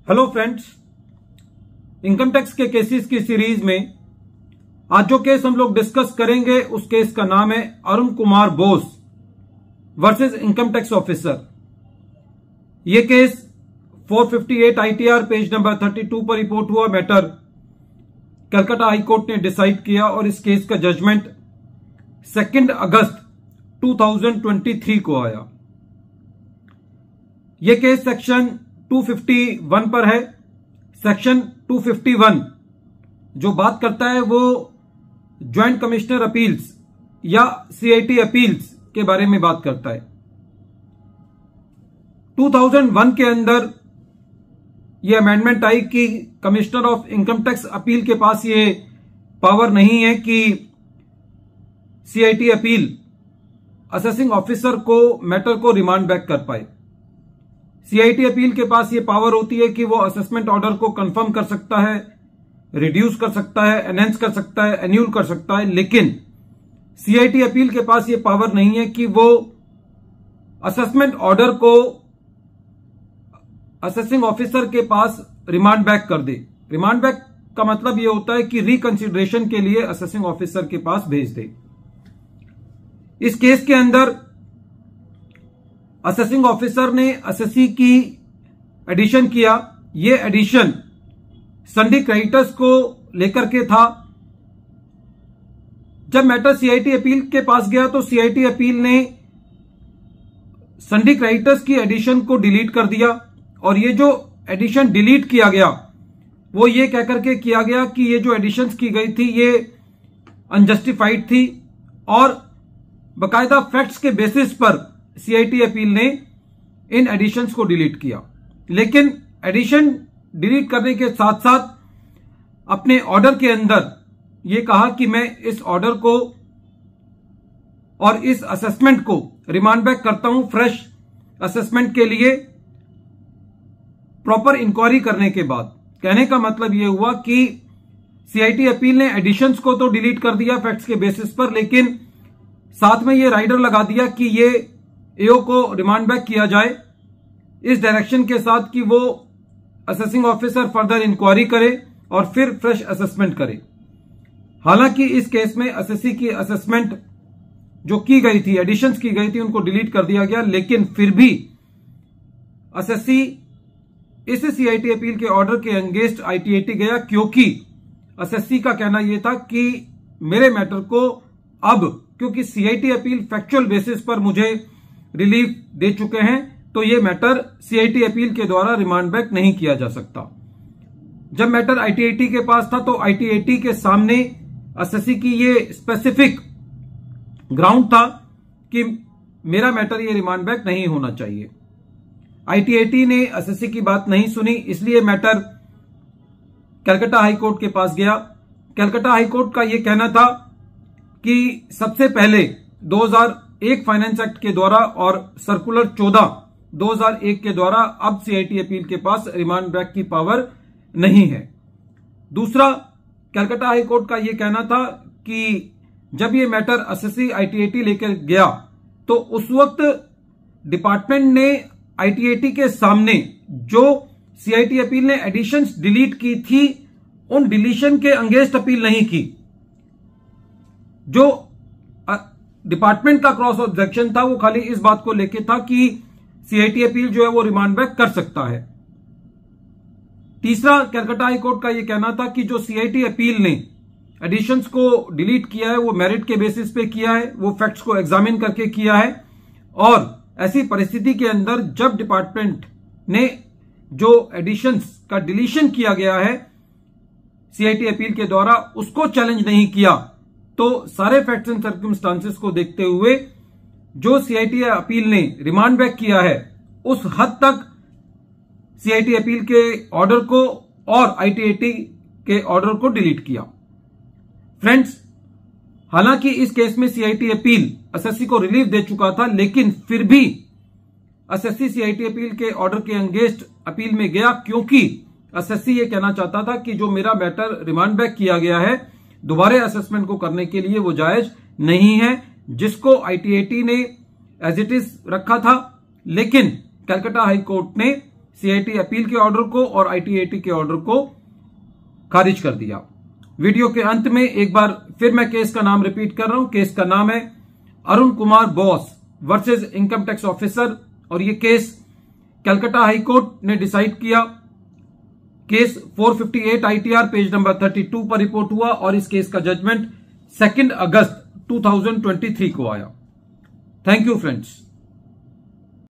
Hello friends, income tax के cases की series में आज जो केस हम लोग डिस्कस करेंगे उस केस का नाम है Arun Kumar Bose versus income tax officer. यह केस 458 ITR पेज नंबर 32 पर रिपोर्ट हुआ मैटर कलकत्ता हाई कोर्ट ने डिसाइड किया और इस केस का जजमेंट 2 अगस्त 2023 को आया। यह केस सेक्शन 251 पर है। सेक्शन 251 जो बात करता है वो ज्वाइंट कमिश्नर अपील्स या CIT अपील्स के बारे में बात करता है। 2001 के अंदर यह अमेंडमेंट आई कि commissioner of income tax appeal के पास ये पावर नहीं है कि CIT अपील असेसिंग ऑफिसर को मैटर को रिमांड बैक कर पाए। CIT अपील के पास ये पावर होती है कि वो असेसमेंट ऑर्डर को कंफर्म कर सकता है, रिड्यूस कर सकता है, एनहेंस कर सकता है, एन्यूल कर सकता है, लेकिन CIT अपील के पास ये पावर नहीं है कि वो असेसमेंट ऑर्डर को असेसिंग ऑफिसर के पास रिमांड बैक कर दे। रिमांड बैक का मतलब ये होता है कि रिकंसिडरेशन के लिए असेसिंग ऑफिसर के पास भेज दे। इस केस के अंदर असेसिंग ऑफिसर ने असेसी की एडिशन किया। ये एडिशन सन्डी क्रेडिटर्स को लेकर के था। जब मैटर CIT अपील के पास गया तो CIT अपील ने सन्डी क्रेडिटर्स की एडिशन को डिलीट कर दिया और ये जो एडिशन डिलीट किया गया वो ये कहकर के किया गया कि ये जो एडिशंस की गई थी ये अनजस्टिफाइड थी और बकायदा फैक्ट्स के बेसिस पर CIT अपील ने इन एडिशंस को डिलीट किया। लेकिन एडिशन डिलीट करने के साथ साथ अपने ऑर्डर के अंदर यह कहा कि मैं इस ऑर्डर को और इस असेसमेंट को रिमांड बैक करता हूं फ्रेश असेसमेंट के लिए प्रॉपर इंक्वायरी करने के बाद। कहने का मतलब यह हुआ कि CIT अपील ने एडिशंस को तो डिलीट कर दिया फैक्ट्स के बेसिस पर, लेकिन साथ में यह राइडर लगा दिया कि ये AO को रिमांड बैक किया जाए इस डायरेक्शन के साथ कि वो असेसिंग ऑफिसर फर्दर इंक्वायरी करे और फिर फ्रेश असेसमेंट करे। हालांकि इस केस में असेसी की असेसमेंट जो की गई थी, एडिशंस की गई थी, उनको डिलीट कर दिया गया, लेकिन फिर भी असेसी इस CIT अपील के ऑर्डर के अगेंस्ट ITAT गया क्योंकि असेसी का कहना यह था कि मेरे मैटर को अब क्योंकि CIT अपील फैक्चुअल बेसिस पर मुझे रिलीफ दे चुके हैं तो ये मैटर CIT अपील के द्वारा रिमांड बैक नहीं किया जा सकता। जब मैटर ITAT के पास था तो ITAT के सामने असेसी की ये स्पेसिफिक ग्राउंड था कि मेरा मैटर ये रिमांड बैक नहीं होना चाहिए। ITAT ने असेसी की बात नहीं सुनी, इसलिए मैटर कलकत्ता हाई कोर्ट के पास गया। कलकत्ता हाई कोर्ट का यह कहना था कि सबसे पहले 2001 फाइनेंस एक्ट के द्वारा और सर्कुलर 14 2001 के द्वारा अब CIT अपील के पास रिमांड बैक की पावर नहीं है। दूसरा, कलकत्ता हाई कोर्ट का यह कहना था कि जब यह मैटर असेसी ITAT लेकर गया तो उस वक्त डिपार्टमेंट ने ITAT के सामने जो CIT अपील ने एडिशंस डिलीट की थी उन डिलीशन के अगेंस्ट अपील नहीं की। जो डिपार्टमेंट का क्रॉस ऑब्जेक्शन था वो खाली इस बात को लेके था कि CIT अपील जो है वो रिमांड बैक कर सकता है। तीसरा, कलकत्ता हाई कोर्ट का यह कहना था कि जो CIT अपील ने एडिशंस को डिलीट किया है वो मेरिट के बेसिस पे किया है, वो फैक्ट्स को एग्जामिन करके किया है और ऐसी परिस्थिति के अंदर जब डिपार्टमेंट ने जो एडिशंस का डिलीशन किया गया है CIT अपील के द्वारा उसको चैलेंज नहीं किया तो सारे फैक्ट्स एंड सर्कमस्टांसेस को देखते हुए जो CIT अपील ने रिमांड बैक किया है उस हद तक CIT अपील के ऑर्डर को और ITAT के ऑर्डर को डिलीट किया। फ्रेंड्स, हालांकि इस केस में CIT अपील असेसी को रिलीफ दे चुका था, लेकिन फिर भी असेसी CIT अपील के ऑर्डर के अगेंस्ट अपील में गया क्योंकि असेसी ये कहना चाहता था कि जो मेरा मैटर रिमांड बैक किया गया है दोबारा असेसमेंट को करने के लिए वो जायज नहीं है, जिसको ITAT ने एज इट इज रखा था। लेकिन कलकत्ता हाई कोर्ट ने सीआईटी अपील के ऑर्डर को और आईटीएटी के ऑर्डर को खारिज कर दिया। वीडियो के अंत में एक बार फिर मैं केस का नाम रिपीट कर रहा हूं। केस का नाम है Arun Kumar Bose versus income tax officer और ये केस कलकत्ता हाई कोर्ट ने डिसाइड किया। केस 458 आईटीआर पेज नंबर 32 पर रिपोर्ट हुआ और इस केस का जजमेंट 2 अगस्त 2023 को आया। Thank you friends.